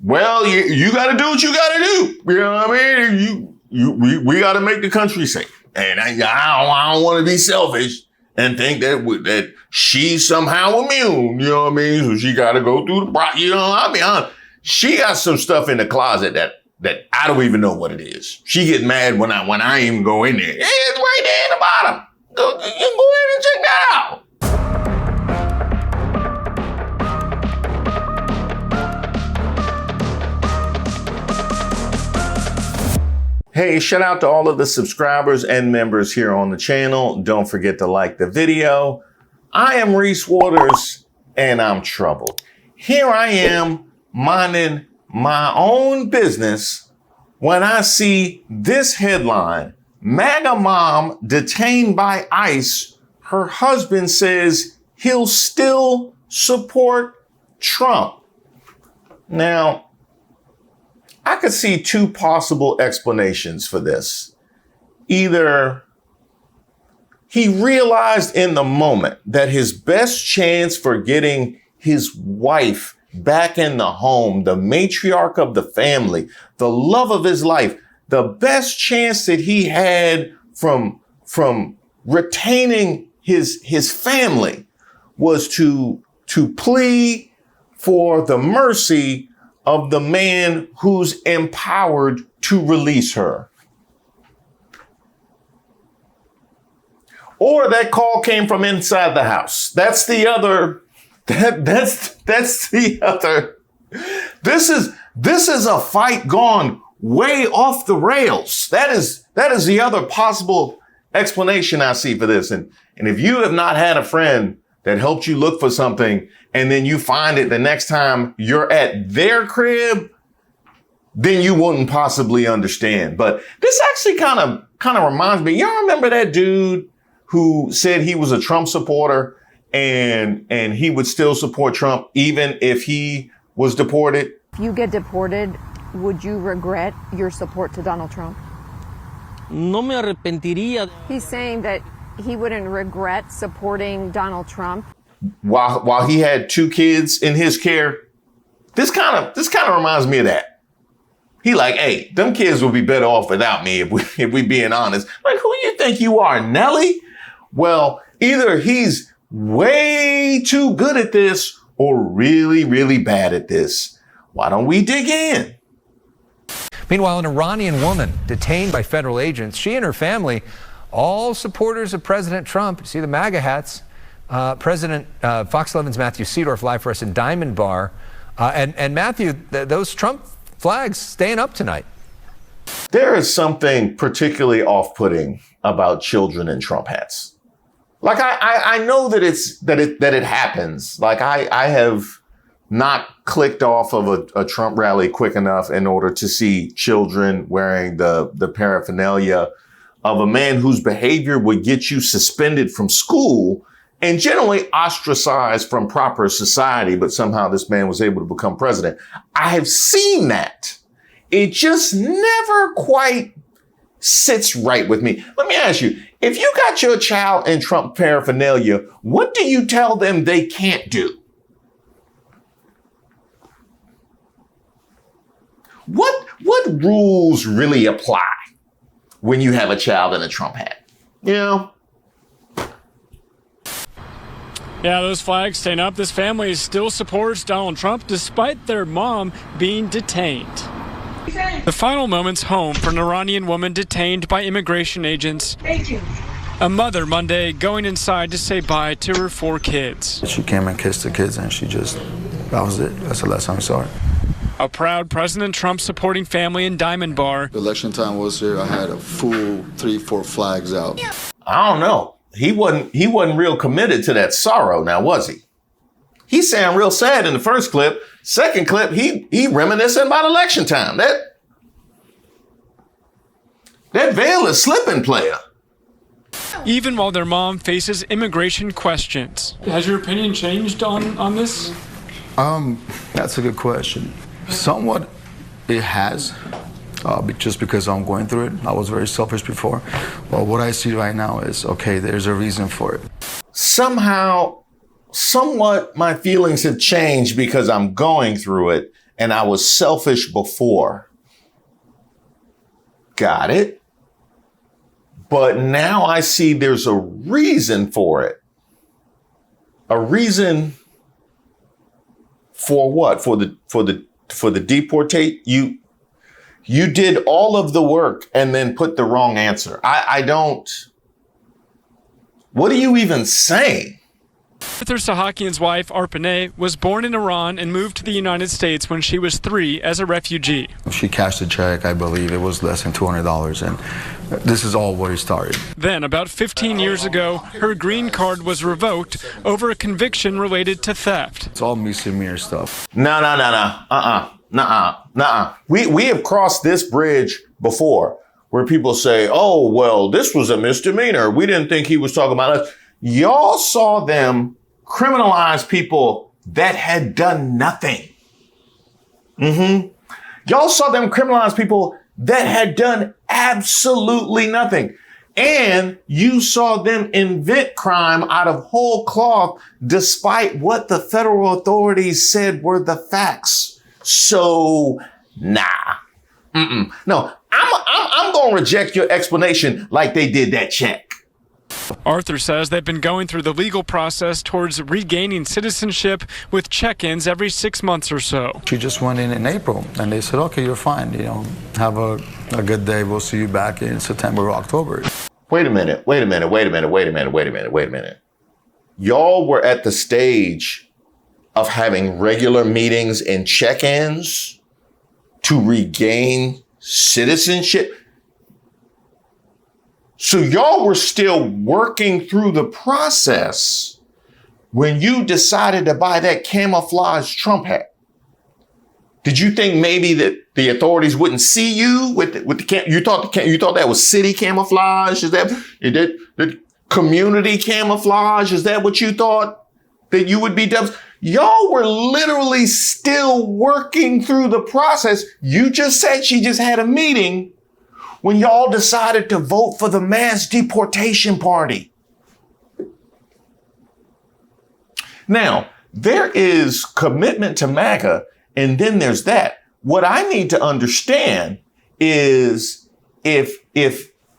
well, you got to do what you got to do. You know what I mean? We got to make the country safe. And I don't want to be selfish and think that she's somehow immune. You know what I mean? So she got to go through the I'll be honest. She got some stuff in the closet that I don't even know what it is. She gets mad when I even go in there. It's right there in the bottom. Go ahead and check that out. Hey, shout out to all of the subscribers and members here on the channel. Don't forget to like the video. I am Reese Waters and I'm troubled. Here I am minding my own business when I see this headline: MAGA mom detained by ICE. Her husband says he'll still support Trump. Now, I could see two possible explanations for this. Either he realized in the moment that his best chance for getting his wife back in the home, the matriarch of the family, the love of his life, the best chance that he had from retaining his family was to plea for the mercy of the man who's empowered to release her. Or that call came from inside the house. That's the other. That's the other. This is a fight gone way off the rails. That is the other possible explanation I see for this. And if you have not had a friend that helped you look for something and then you find it the next time you're at their crib, then you wouldn't possibly understand. But this actually kind of reminds me, y'all remember that dude who said he was a Trump supporter and he would still support Trump even if he was deported? If you get deported, would you regret your support to Donald Trump? No me arrepentiría. He's saying that he wouldn't regret supporting Donald Trump. While he had two kids in his care. This kind of reminds me of that. He like, hey, them kids will be better off without me if we being honest. Like, who you think you are, Nelly? Well, either he's way too good at this or really, really bad at this. Why don't we dig in? Meanwhile, an Iranian woman detained by federal agents, she and her family, all supporters of President Trump. See the MAGA hats. President Fox 11's Matthew Seedorf live for us in Diamond Bar. And Matthew, those Trump flags staying up tonight. There is something particularly off-putting about children in Trump hats. Like I know that it happens. Like I have not clicked off of a Trump rally quick enough in order to see children wearing the paraphernalia of a man whose behavior would get you suspended from school and generally ostracized from proper society. But somehow this man was able to become president. I have seen that. It just never quite sits right with me. Let me ask you, if you got your child in Trump paraphernalia, what do you tell them they can't do? What rules really apply when you have a child in a Trump hat? You know? Yeah, those flags staying up. This family still supports Donald Trump despite their mom being detained. The final moments home for an Iranian woman detained by immigration agents. A mother Monday going inside to say bye to her 4 kids. She came and kissed the kids and that was it. That's the last time I saw her. A proud President Trump supporting family in Diamond Bar. Election time was here. I had a full 3-4 flags out. I don't know. He wasn't real committed to that sorrow now, was he? He sounded real sad in the first clip. Second clip, he reminiscing about election time. That veil is slipping, player. Even while their mom faces immigration questions. Has your opinion changed on this? That's a good question. Somewhat it has, just because I'm going through it. I was very selfish before. But what I see right now is, okay, there's a reason for it. Somehow, somewhat my feelings have changed because I'm going through it. and I was selfish before. Got it. But now I see there's a reason for it. A reason for what? For the deportate? You did all of the work and then put the wrong answer. I don't. What are you even saying? Arthu Sahakyan's wife, Arpineh, was born in Iran and moved to the United States when she was 3 as a refugee. She cashed a check, I believe it was less than $200, and this is all where it started. Then, about 15 years ago, her green card was revoked over a conviction related to theft. It's all misdemeanor stuff. No. We have crossed this bridge before where people say, oh, well, this was a misdemeanor. We didn't think he was talking about us. Y'all saw them criminalize people that had done nothing. Y'all saw them criminalize people that had done absolutely nothing. And you saw them invent crime out of whole cloth, despite what the federal authorities said were the facts. So, nah. No, I'm going to reject your explanation like they did that check. Arthur says they've been going through the legal process towards regaining citizenship with check-ins every 6 months or so. She just went in April, and they said, okay, you're fine. You know, have a good day. We'll see you back in September or October. Wait a minute. Y'all were at the stage of having regular meetings and check-ins to regain citizenship. So y'all were still working through the process when you decided to buy that camouflage Trump hat. Did you think maybe that the authorities wouldn't see you with the you thought that was city camouflage? Is that the community camouflage? Is that what you thought that you would be done? Y'all were literally still working through the process. You just said she just had a meeting when y'all decided to vote for the mass deportation party. Now, there is commitment to MAGA, and then there's that. What I need to understand is if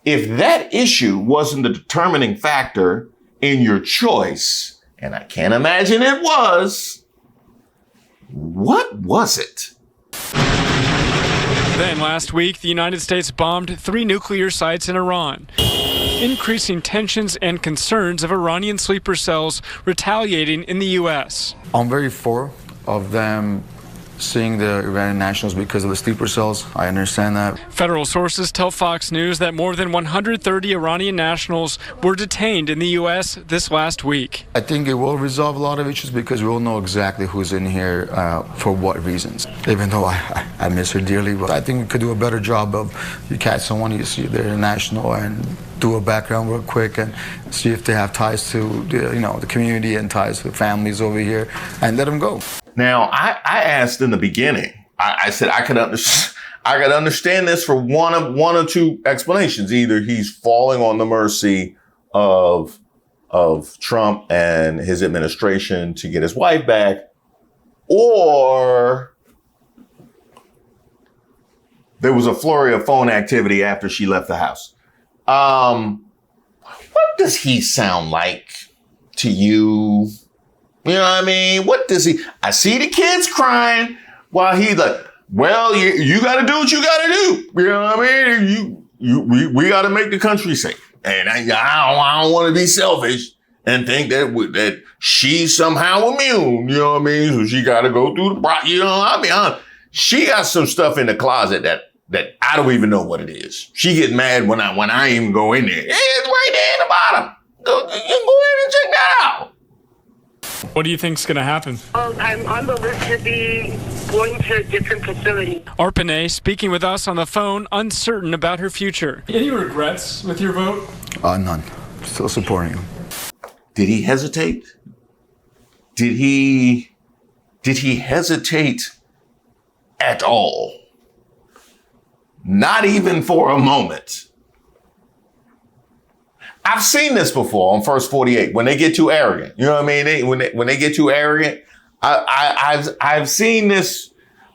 that issue wasn't the determining factor in your choice, and I can't imagine it was, what was it? Then last week, the United States bombed 3 nuclear sites in Iran, increasing tensions and concerns of Iranian sleeper cells retaliating in the U.S. I'm very for of them seeing the Iranian nationals because of the sleeper cells. I understand that. Federal sources tell Fox News that more than 130 Iranian nationals were detained in the U.S. this last week. I think it will resolve a lot of issues because we will know exactly who's in here for what reasons. Even though I miss her dearly, but I think we could do a better job of you catch someone, you see they're national, and do a background real quick and see if they have ties to the community and ties to families over here, and let them go. Now, I asked in the beginning, I said I could understand this for one or two explanations. Either he's falling on the mercy of Trump and his administration to get his wife back, or there was a flurry of phone activity after she left the house. What does he sound like to you? You know what I mean? What does he? I see the kids crying while he's like, well, you got to do what you got to do. You know what I mean? We got to make the country safe. And I don't want to be selfish and think that she's somehow immune. You know what I mean? So she got to go through she got some stuff in the closet that I don't even know what it is. She gets mad when I even go in there. It's right there in the bottom. Go ahead and check that out. What do you think's going to happen? I'm on the list to be going to a different facility. Arpineh speaking with us on the phone, uncertain about her future. Any regrets with your vote? None. Still supporting him. Did he hesitate? Did he hesitate at all? Not even for a moment. I've seen this before on First 48 when they get too arrogant. You know what I mean? When they get too arrogant, I've seen this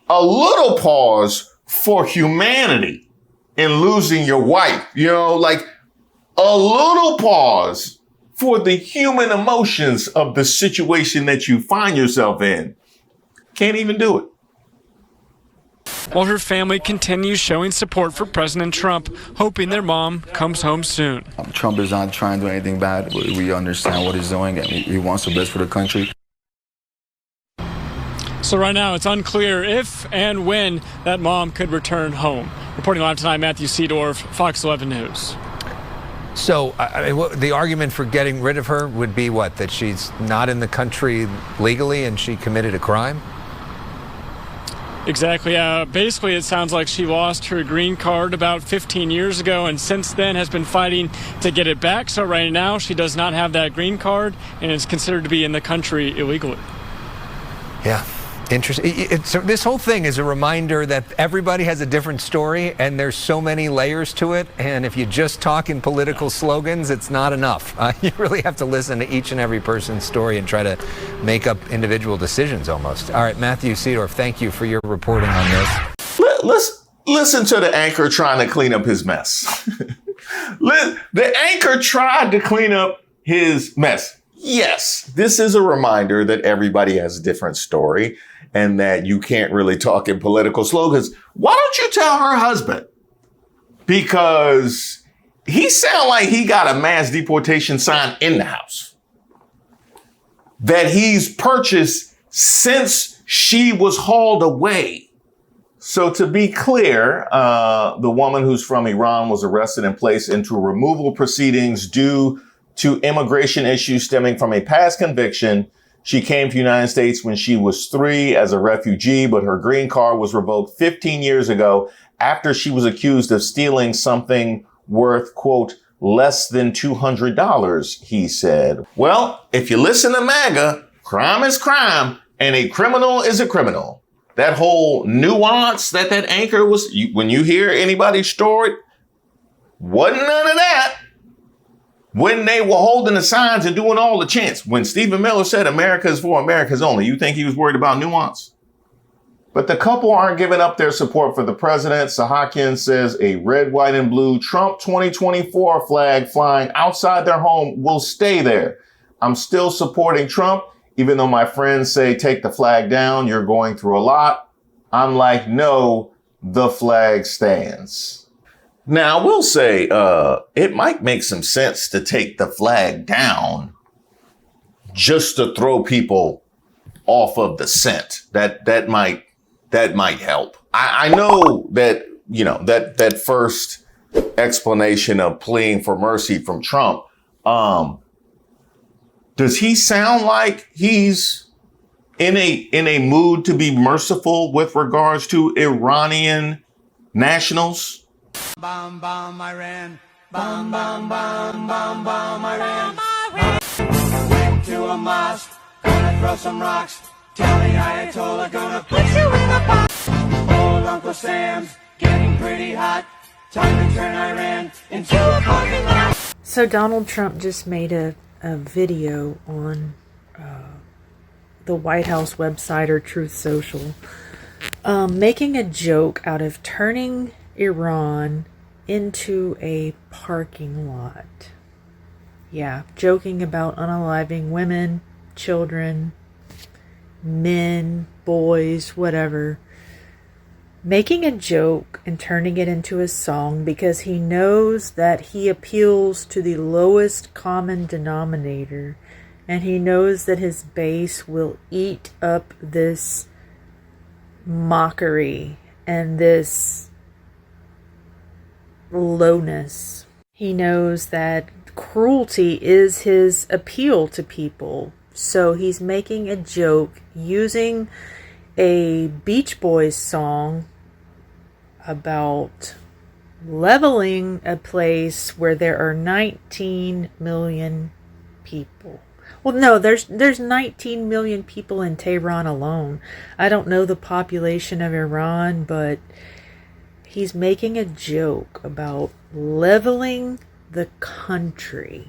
a little pause for humanity in losing your wife. You know, like a little pause for the human emotions of the situation that you find yourself in. Can't even do it. While her family continues showing support for President Trump, hoping their mom comes home soon. Trump is not trying to do anything bad. We understand what he's doing, and he wants the best for the country. So right now, it's unclear if and when that mom could return home. Reporting live tonight, Matthew Seedorf, Fox 11 News. So the argument for getting rid of her would be what? That she's not in the country legally and she committed a crime? Exactly. Basically, it sounds like she lost her green card about 15 years ago and since then has been fighting to get it back. So right now, she does not have that green card and is considered to be in the country illegally. Yeah. Interesting. So this whole thing is a reminder that everybody has a different story and there's so many layers to it. And if you just talk in political slogans, it's not enough. You really have to listen to each and every person's story and try to make up individual decisions almost. All right, Matthew Seedorf, thank you for your reporting on this. Let's listen to the anchor trying to clean up his mess. The anchor tried to clean up his mess. Yes, this is a reminder that everybody has a different story and that you can't really talk in political slogans. Why don't you tell her husband? Because he sounds like he got a mass deportation sign in the house that he's purchased since she was hauled away. So to be clear, the woman who's from Iran was arrested and placed into removal proceedings due to immigration issues stemming from a past conviction. She came to the United States when she was 3 as a refugee, but her green card was revoked 15 years ago after she was accused of stealing something worth, quote, less than $200, he said. Well, if you listen to MAGA, crime is crime and a criminal is a criminal. That whole nuance that anchor was, when you hear anybody's story, wasn't none of that. When they were holding the signs and doing all the chants, when Stephen Miller said America is for Americans only, you think he was worried about nuance? But the couple aren't giving up their support for the president. Sahakyan says a red, white, and blue Trump 2024 flag flying outside their home will stay there. I'm still supporting Trump, even though my friends say take the flag down, you're going through a lot. I'm like, no, the flag stands. Now, I will say, it might make some sense to take the flag down just to throw people off of the scent. That might help. I know that, you know, that first explanation of pleading for mercy from Trump, does he sound like he's in a mood to be merciful with regards to Iranian nationals? Bomb, bomb, Iran. Bomb, bomb, bomb, bomb, bomb, Iran. Went to a mosque, gonna throw some rocks. Tell the Ayatollah, gonna put you in a box. Old Uncle Sam's getting pretty hot. Time to turn Iran into a parking lot. So Donald Trump just made a video on the White House website or Truth Social, making a joke out of turning Iran into a parking lot. Yeah, joking about unaliving women, children, men, boys, whatever. Making a joke and turning it into a song because he knows that he appeals to the lowest common denominator, and he knows that his base will eat up this mockery and this lowness. He knows that cruelty is his appeal to people. So he's making a joke using a Beach Boys song about leveling a place where there are 19 million people. Well, no, there's 19 million people in Tehran alone. I don't know the population of Iran, but he's making a joke about leveling the country.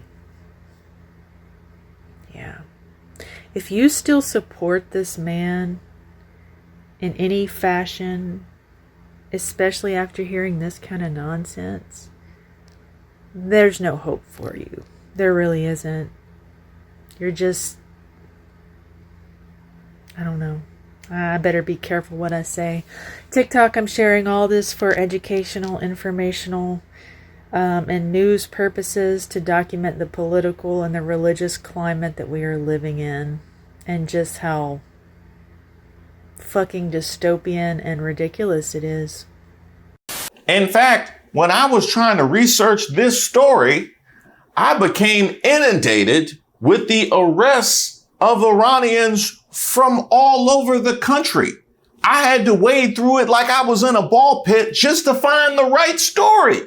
Yeah. If you still support this man, in any fashion, especially after hearing this kind of nonsense, there's no hope for you. There really isn't. You're just, I don't know. I better be careful what I say. TikTok, I'm sharing all this for educational, informational, and news purposes to document the political and the religious climate that we are living in, and just how fucking dystopian and ridiculous it is. In fact, when I was trying to research this story, I became inundated with the arrests of Iranians from all over the country. I had to wade through it like I was in a ball pit just to find the right story.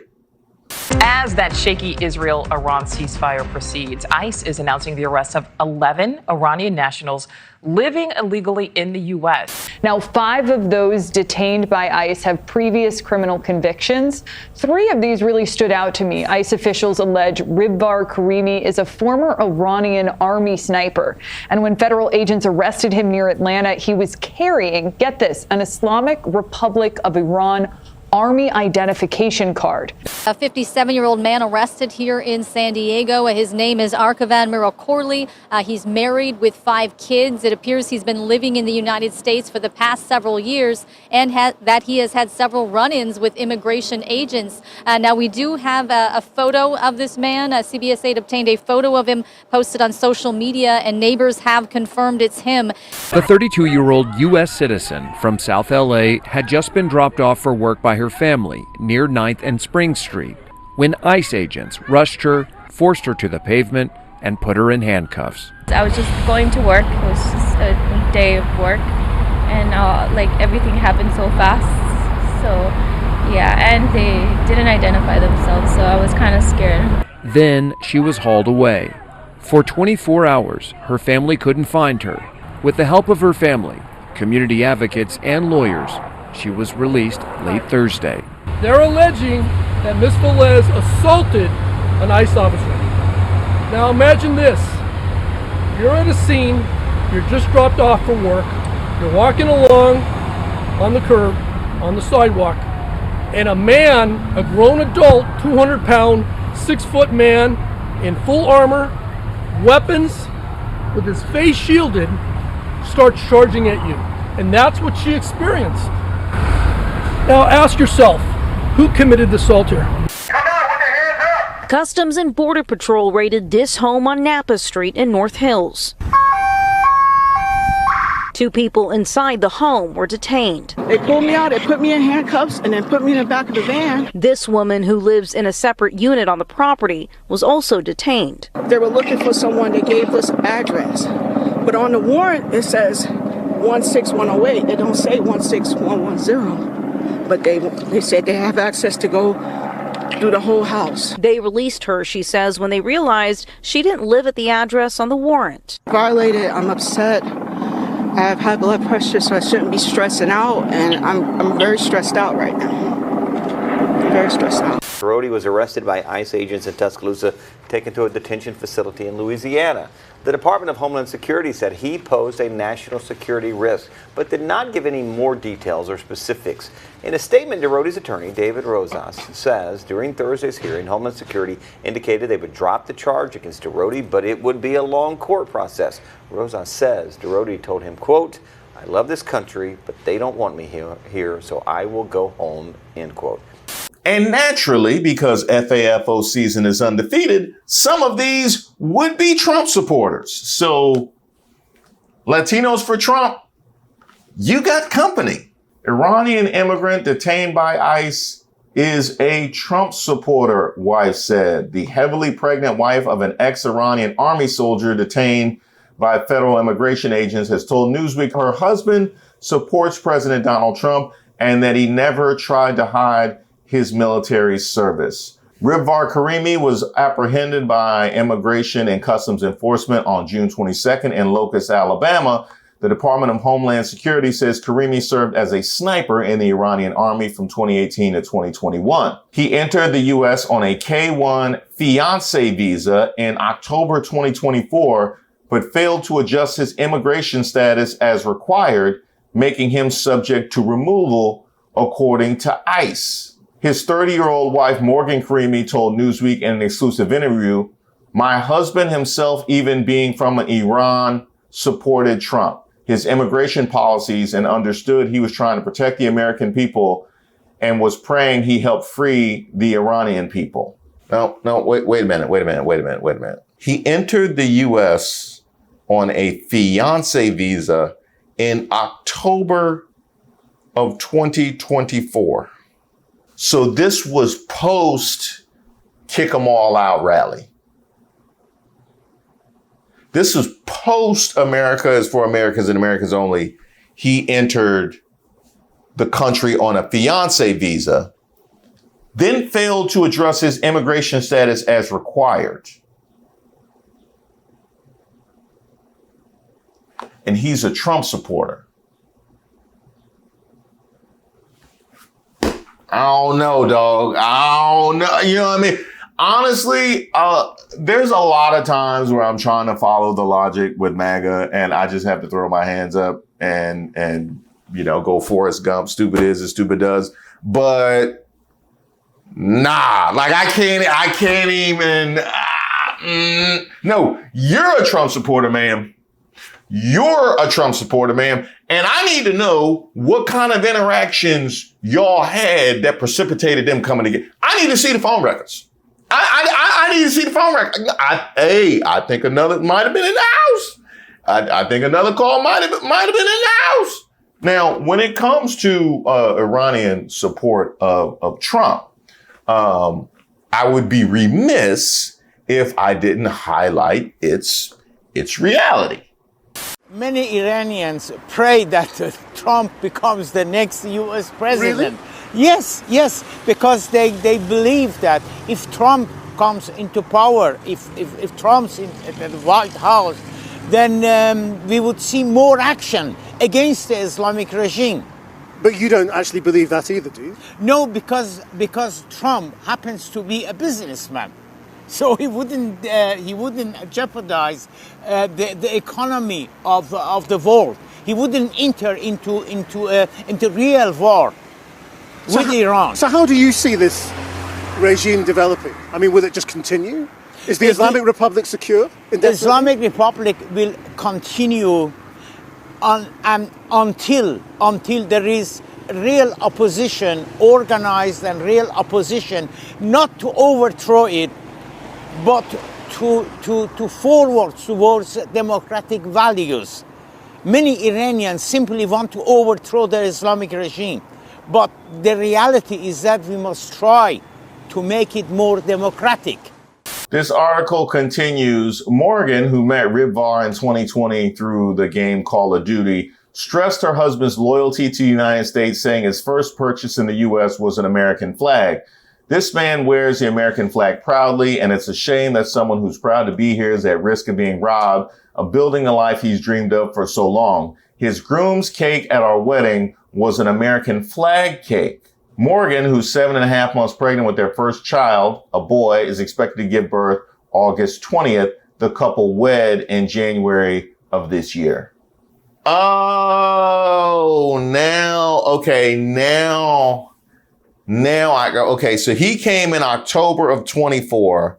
As that shaky Israel-Iran ceasefire proceeds, ICE is announcing the arrest of 11 Iranian nationals living illegally in the U.S. Now, 5 of those detained by ICE have previous criminal convictions. 3 of these really stood out to me. ICE officials allege Ribvar Karimi is a former Iranian army sniper. And when federal agents arrested him near Atlanta, he was carrying, get this, an Islamic Republic of Iran Army identification card. A 57-year-old man arrested here in San Diego. His name is Arpineh Masihi. He's married with 5 kids. It appears he's been living in the United States for the past several years and that he has had several run-ins with immigration agents. Now, we do have a photo of this man. CBS 8 obtained a photo of him posted on social media, and neighbors have confirmed it's him. The 32-year-old U.S. citizen from South L.A. had just been dropped off for work by her family near 9th and Spring Street when ICE agents rushed her, forced her to the pavement, and put her in handcuffs. I was just going to work. It was just a day of work, and everything happened so fast. So yeah, and they didn't identify themselves, so I was kind of scared. Then she was hauled away. For 24 hours, her family couldn't find her. With the help of her family, community advocates, and lawyers, she was released late Thursday. They're alleging that Ms. Velez assaulted an ICE officer. Now imagine this. You're at a scene, you're just dropped off for work, you're walking along on the curb, on the sidewalk, and a man, a grown adult, 200-pound, 6-foot man in full armor, weapons, with his face shielded, starts charging at you. And that's what she experienced. Now ask yourself, who committed the assault here? Customs and Border Patrol raided this home on Napa Street in North Hills. 2 people inside the home were detained. They pulled me out, they put me in handcuffs, and then put me in the back of the van. This woman, who lives in a separate unit on the property, was also detained. They were looking for someone. They gave this address, but on the warrant it says 16108. They don't say 16110. But they said they have access to go through the whole house. They released her, she says, when they realized she didn't live at the address on the warrant. Violated, I'm upset. I have high blood pressure, so I shouldn't be stressing out, and I'm very stressed out right now. Very stressed out. Brody was arrested by ICE agents in Tuscaloosa, taken to a detention facility in Louisiana. The Department of Homeland Security said he posed a national security risk, but did not give any more details or specifics. In a statement, Derody's attorney, David Rosas, says during Thursday's hearing, Homeland Security indicated they would drop the charge against Derody, but it would be a long court process. Rosas says Derody told him, quote, "I love this country, but they don't want me here, so I will go home," end quote. And naturally, because FAFO season is undefeated, some of these would be Trump supporters. So, Latinos for Trump, you got company. Iranian immigrant detained by ICE is a Trump supporter, wife said. The heavily pregnant wife of an ex-Iranian army soldier detained by federal immigration agents has told Newsweek her husband supports President Donald Trump and that he never tried to hide his military service. Ribvar Karimi was apprehended by Immigration and Customs Enforcement on June 22nd in Locust, Alabama. The Department of Homeland Security says Karimi served as a sniper in the Iranian army from 2018 to 2021. He entered the U.S. on a K-1 fiancé visa in October 2024, but failed to adjust his immigration status as required, making him subject to removal, according to ICE. His 30-year-old wife, Morgan Karimi, told Newsweek in an exclusive interview, "My husband himself, even being from Iran, supported Trump, his immigration policies, and understood he was trying to protect the American people and was praying he helped free the Iranian people." No, wait a minute. He entered the U.S. on a fiancé visa in October of 2024. So this was post Kick 'em All Out rally. This was post America is for Americans and Americans only. He entered the country on a fiancé visa, then failed to address his immigration status as required. And he's a Trump supporter. I don't know, dog. I don't know. You know what I mean? Honestly, there's a lot of times where I'm trying to follow the logic with MAGA and I just have to throw my hands up and go Forrest Gump, stupid is as stupid does. But nah, like I can't even. No, you're a Trump supporter, ma'am. You're a Trump supporter, ma'am. And I need to know what kind of interactions y'all had that precipitated them coming together. I need to see the phone records. I need to see the phone records. I think another might have been in the house. I think another call might have been in the house. Now, when it comes to Iranian support of Trump, I would be remiss if I didn't highlight its reality. Many Iranians pray that Trump becomes the next U.S. president. Really? Yes, because they believe that if Trump comes into power, if Trump's in the White House, then we would see more action against the Islamic regime. But you don't actually believe that either, do you? No, because Trump happens to be a businessman. So he wouldn't jeopardize the economy of the world. He wouldn't enter into real war with Iran. So how do you see this regime developing? I mean, will it just continue? Is the Islamic Republic secure? The Islamic Republic will continue until there is real opposition, organized and real opposition, not to overthrow it, but to forward towards democratic values. Many Iranians simply want to overthrow the Islamic regime, but the reality is that we must try to make it more democratic. This article continues. Morgan, who met Ribvar in 2020 through the game Call of Duty, stressed her husband's loyalty to the United States, saying his first purchase in the U.S. was an American flag. This man wears the American flag proudly, and it's a shame that someone who's proud to be here is at risk of being robbed of building the life he's dreamed of for so long. His groom's cake at our wedding was an American flag cake. Morgan, who's 7.5 months pregnant with their first child, a boy, is expected to give birth August 20th. The couple wed in January of this year. Oh, now I go, okay, so he came in October of 24,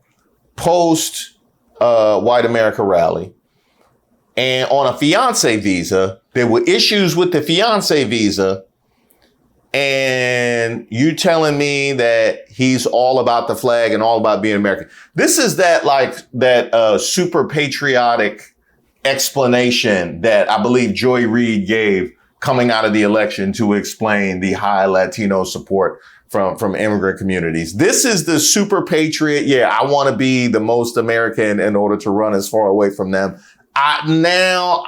post White America rally, and on a fiancé visa. There were issues with the fiancé visa, and you telling me that he's all about the flag and all about being American. This is that super patriotic explanation that I believe Joy Reid gave coming out of the election to explain the high Latino support from immigrant communities. This is the super patriot. Yeah, I want to be the most American in order to run as far away from them. Now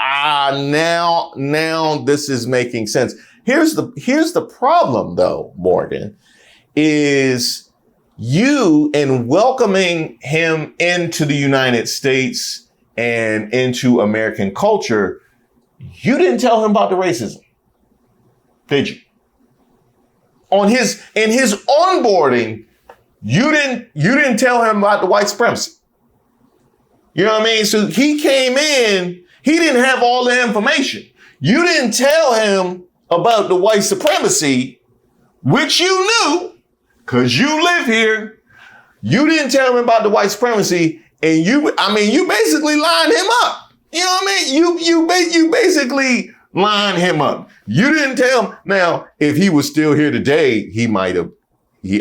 this is making sense. Here's the problem though, Morgan, is you in welcoming him into the United States and into American culture, you didn't tell him about the racism, did you? In his onboarding, you didn't tell him about the white supremacy. You know what I mean? So he came in, he didn't have all the information. You didn't tell him about the white supremacy, which you knew, because you live here. You didn't tell him about the white supremacy, and you basically lined him up. You know what I mean? You basically lined him up. You didn't tell him. Now, if he was still here today,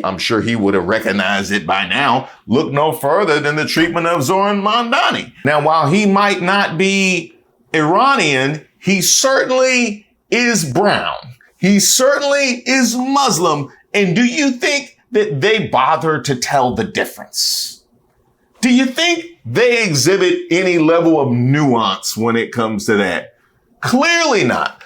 I'm sure he would have recognized it by now. Look no further than the treatment of Zoran Mamdani. Now, while he might not be Iranian, he certainly is brown. He certainly is Muslim. And do you think that they bother to tell the difference? Do you think they exhibit any level of nuance when it comes to that? Clearly not.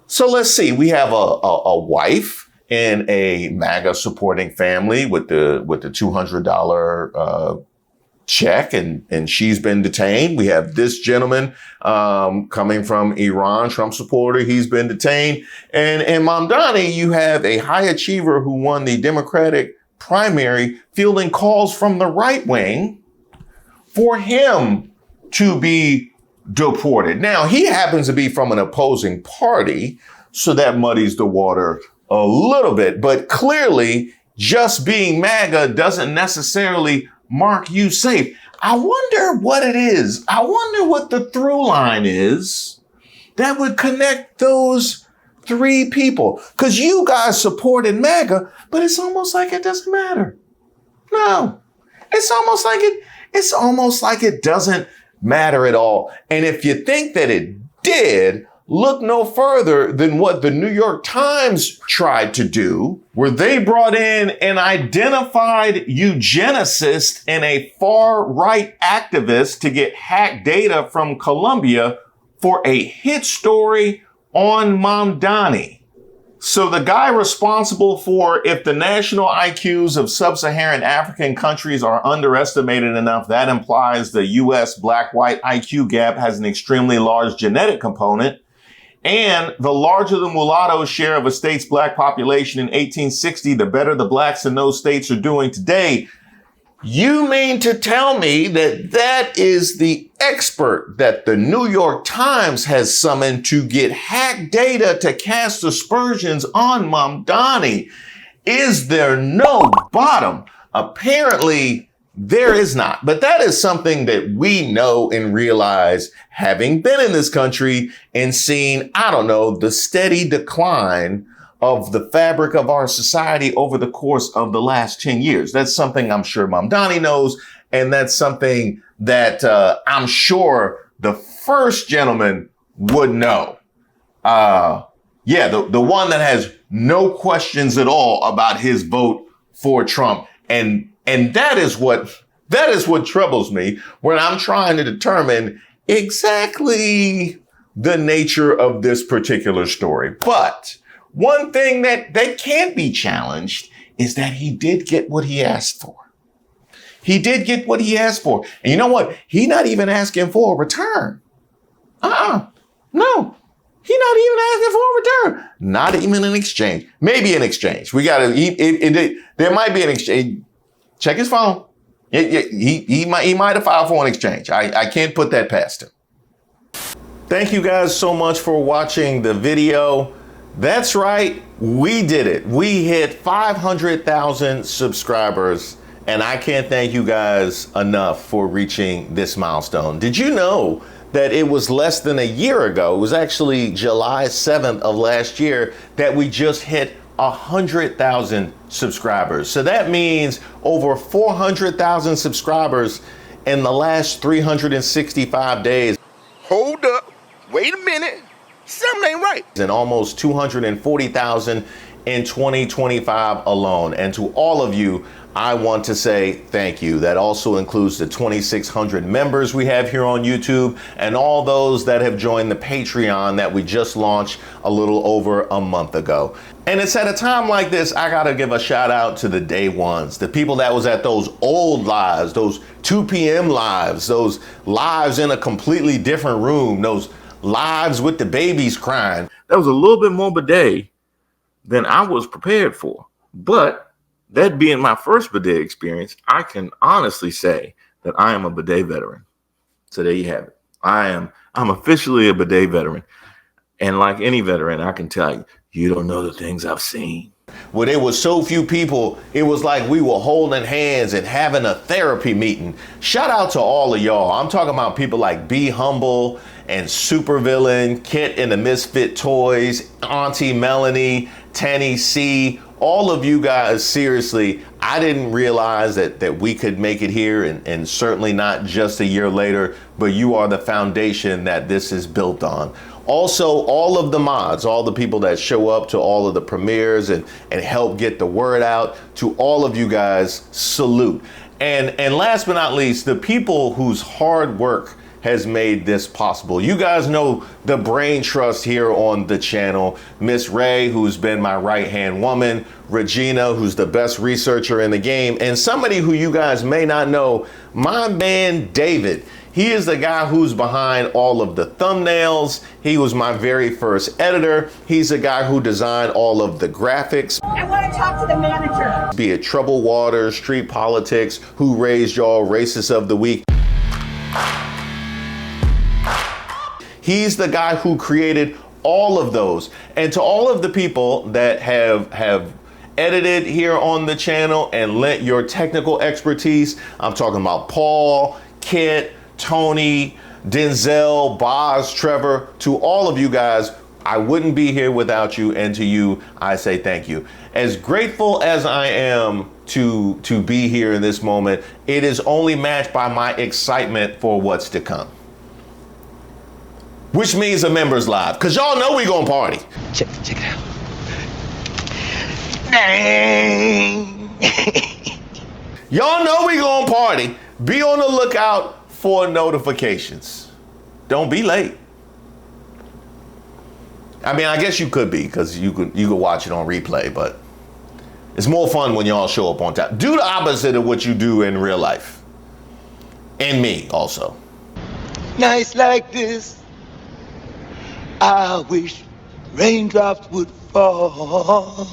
So let's see. We have a wife in a MAGA supporting family with the $200 check, and she's been detained. We have this gentleman coming from Iran, Trump supporter. He's been detained. And in Mamdani, you have a high achiever who won the Democratic primary, fielding calls from the right wing for him to be deported. Now, he happens to be from an opposing party, so that muddies the water a little bit. But clearly, just being MAGA doesn't necessarily mark you safe. I wonder what it is. I wonder what the through line is that would connect those three people. Because you guys supported MAGA, but it's almost like it doesn't matter. No, it's almost like it doesn't matter at all. And if you think that it did, look no further than what the New York Times tried to do, where they brought in an identified eugenicist and a far-right activist to get hacked data from Colombia for a hit story on Mamdani. So the guy responsible for if the national IQs of sub-Saharan African countries are underestimated enough, that implies the U.S. black-white IQ gap has an extremely large genetic component. And the larger the mulatto share of a state's black population in 1860, the better the blacks in those states are doing today. You mean to tell me that that is the expert that the New York Times has summoned to get hacked data to cast aspersions on Mamdani? Is there no bottom? Apparently, there is not. But that is something that we know and realize, having been in this country and seen, the steady decline of the fabric of our society over the course of the last 10 years. That's something I'm sure Mamdani knows, and that's something that I'm sure the first gentleman would know. The one that has no questions at all about his vote for Trump. And that is what troubles me when I'm trying to determine exactly the nature of this particular story. But one thing that can't be challenged is that he did get what he asked for. He did get what he asked for. And you know what? He's not even asking for a return. No. He's not even asking for a return. Not even an exchange. Maybe an exchange. There might be an exchange. Check his phone. He might have filed for an exchange. I can't put that past him. Thank you guys so much for watching the video. That's right, we did it. We hit 500,000 subscribers, and I can't thank you guys enough for reaching this milestone. Did you know that it was less than a year ago, it was actually July 7th of last year, that we just hit 100,000 subscribers? So that means over 400,000 subscribers in the last 365 days. Hold up, wait a minute. Something ain't right. And almost 240,000 in 2025 alone. And to all of you, I want to say thank you. That also includes the 2,600 members we have here on YouTube and all those that have joined the Patreon that we just launched a little over a month ago. And it's at a time like this, I gotta give a shout out to the day ones, the people that was at those old lives, those 2 p.m. lives, those lives in a completely different room, those lives with the babies crying. That was a little bit more bidet than I was prepared for. But that being my first bidet experience, I can honestly say that I am a bidet veteran. So there you have it. I'm officially a bidet veteran. And like any veteran, I can tell you, you don't know the things I've seen. Where there was so few people, it was like we were holding hands and having a therapy meeting. Shout out to all of y'all. I'm talking about people like Be Humble and Supervillain, Kit and the Misfit Toys, Auntie Melanie, Tanny C, all of you guys, seriously, I didn't realize that we could make it here, and certainly not just a year later, but you are the foundation that this is built on. Also, all of the mods, all the people that show up to all of the premieres and help get the word out, to all of you guys, salute. And last but not least, the people whose hard work has made this possible. You guys know the brain trust here on the channel. Miss Ray, who's been my right-hand woman, Regina, who's the best researcher in the game, and somebody who you guys may not know, my man David. He is the guy who's behind all of the thumbnails. He was my very first editor. He's the guy who designed all of the graphics. I want to talk to the manager. Be it Troubled Waters, Street Politics, Who Raised Y'all, Racist of the Week. He's the guy who created all of those. And to all of the people that have edited here on the channel and lent your technical expertise, I'm talking about Paul, Kit, Tony, Denzel, Boz, Trevor, to all of you guys, I wouldn't be here without you, and to you, I say thank you. As grateful as I am to be here in this moment, it is only matched by my excitement for what's to come. Which means a members live, because y'all know we gonna party. Check it out. Y'all know we gonna party. Be on the lookout for notifications. Don't be late. I mean, I guess you could be, because you could watch it on replay, but it's more fun when y'all show up on time. Do the opposite of what you do in real life. And me also. Nights like this, I wish raindrops would fall.